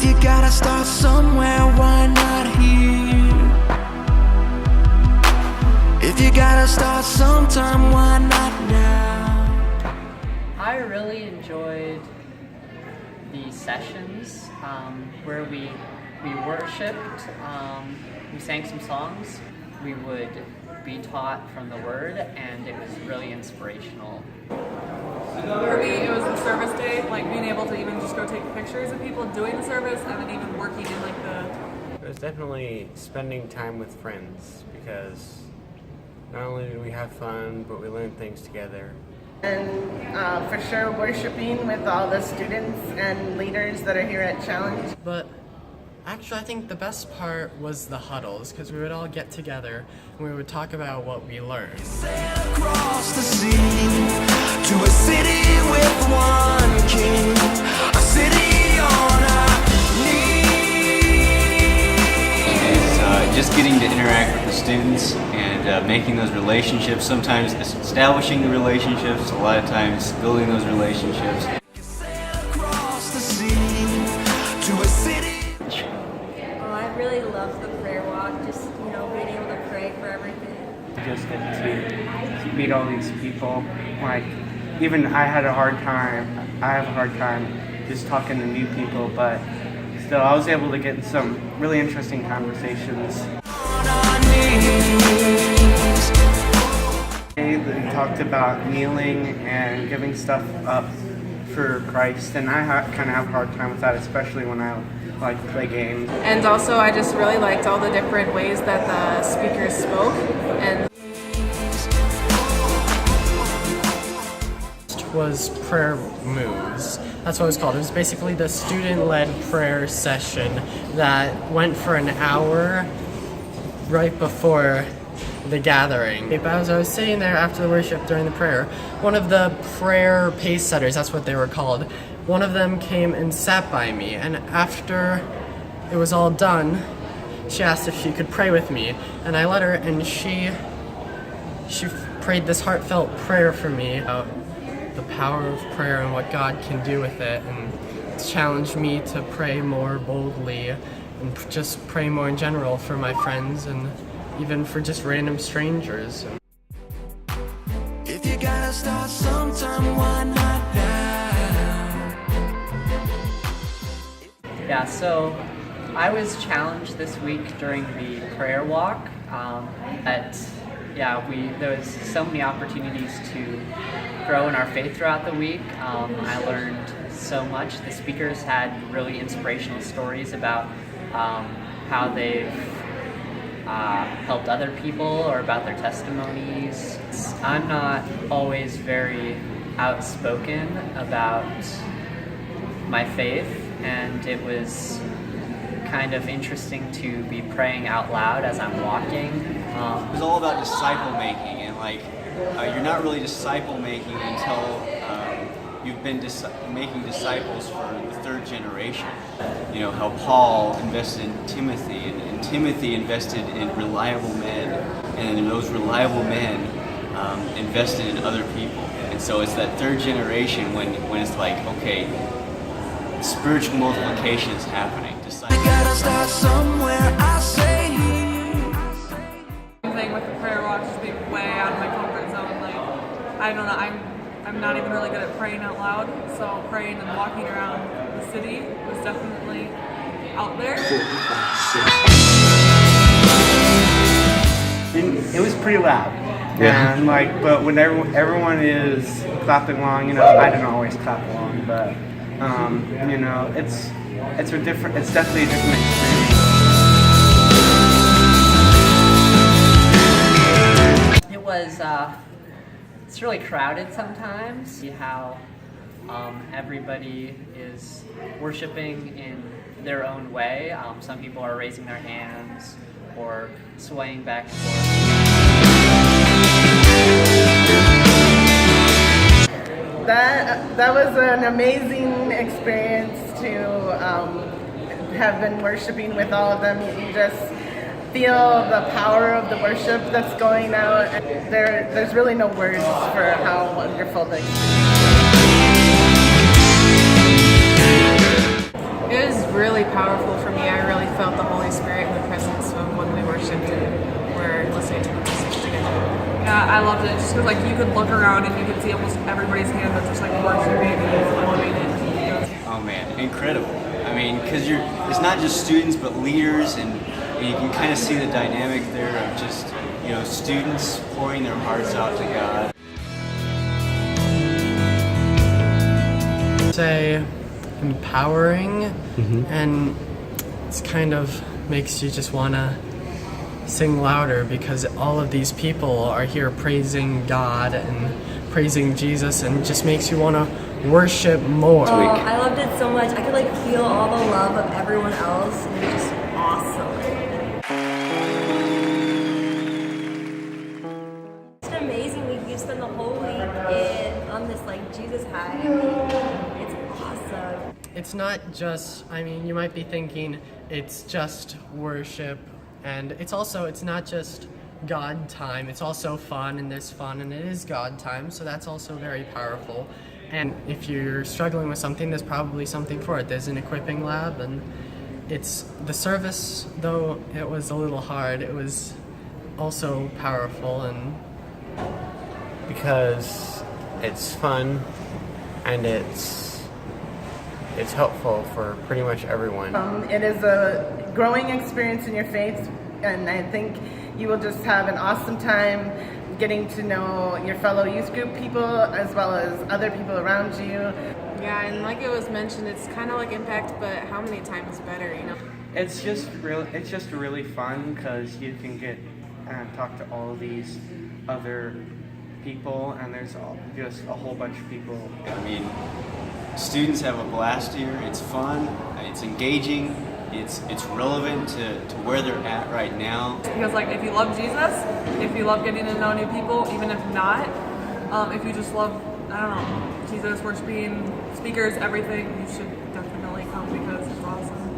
If you gotta start somewhere, why not here? If you gotta start sometime, why not now? I really enjoyed the sessions where we worshipped, we sang some songs, we would be taught from the Word, and it was really inspirational. For me, it was a service day, like being able to even just go take pictures of people doing the service, and then even working in like the... It was definitely spending time with friends, because not only did we have fun, but we learned things together. And for sure worshiping with all the students and leaders that are here at Challenge. But actually, I think the best part was the huddles, because we would all get together and we would talk about what we learned. Sail across the sea to a city with one king, a city on our knees. Just getting to interact with the students and making those relationships, sometimes establishing the relationships, a lot of times building those relationships. Sail across the sea to a city. Oh, I really love the prayer walk, just, being able to pray for everything. Just get to meet all these people. Like, even I have a hard time just talking to new people, but still I was able to get in some really interesting conversations. They talked about kneeling and giving stuff up for Christ, and I kind of have a hard time with that, especially when I play games. And also, I just really liked all the different ways that the speakers spoke. And Was prayer moves. That's what it was called. It was basically the student-led prayer session that went for an hour right before the gathering. As I was sitting there after the worship during the prayer, one of the prayer pace setters, that's what they were called, one of them came and sat by me, and after it was all done, she asked if she could pray with me, and I let her, and she prayed this heartfelt prayer for me about the power of prayer and what God can do with it, and challenged me to pray more boldly and just pray more in general for my friends and even for just random strangers. If you gotta start sometime, why not now? Yeah, so I was challenged this week during the prayer walk there was so many opportunities to grow in our faith throughout the week. I learned so much. The speakers had really inspirational stories about how they've helped other people or about their testimonies. I'm not always very outspoken about my faith, and it was kind of interesting to be praying out loud as I'm walking. It was all about disciple making, and you're not really disciple making until you've been making disciples for the third generation. You know, how Paul invested in Timothy, and Timothy invested in reliable men, and then those reliable men invested in other people. And so it's that third generation when it's like, okay, spiritual multiplication is happening. You gotta start somewhere, I say. the thing with the prayer walk, just being way out of my comfort zone. Like, I don't know, I'm not even really good at praying out loud, so praying and walking around the city was definitely out there. And it was pretty loud. Yeah. And but when everyone is clapping along, I don't always clap along, but it's definitely a different experience. It was, it's really crowded sometimes. See how everybody is worshiping in their own way. Some people are raising their hands or swaying back and forth. That was an amazing experience to have been worshiping with all of them. You just feel the power of the worship that's going out. There's really no words for how wonderful the experience is. It was really powerful. powerful for me. I really felt the Holy Spirit in the presence of when we worshiped and were listening to the message together. Yeah, I loved it just because like you could look around and you could see almost everybody's hands are just like worshiping and loving it. Oh man, incredible. I mean, because it's not just students but leaders, and you can kind of see the dynamic there of just, you know, students pouring their hearts out to God. Say empowering, and it's kind of makes you just want to sing louder because all of these people are here praising God and praising Jesus, and just makes you want to worship more. Oh, I loved it so much. I could like feel all the love of everyone else, and it was just awesome. It's amazing. We spent the whole week on this like Jesus high. I mean, it's awesome. It's not just, I mean, you might be thinking it's just worship, and it's not just God time, it's also fun, and there's fun, and it is God time, so that's also very powerful. And if you're struggling with something, there's probably something for it. There's an equipping lab, and it's the service, though it was a little hard, it was also powerful, and because it's fun and it's helpful for pretty much everyone. It is a growing experience in your faith, and I think you will just have an awesome time getting to know your fellow youth group people as well as other people around you. Yeah, and like it was mentioned, it's kind of like Impact, but how many times better, you know? It's just really fun because you can get and talk to all of these other people, and there's just a whole bunch of people. I mean, students have a blast here. It's fun, it's engaging, it's relevant to where they're at right now. Because like if you love Jesus, if you love getting to know new people, even if not, if you just love, I don't know, Jesus, worshiping, speakers, everything, you should definitely come because it's awesome.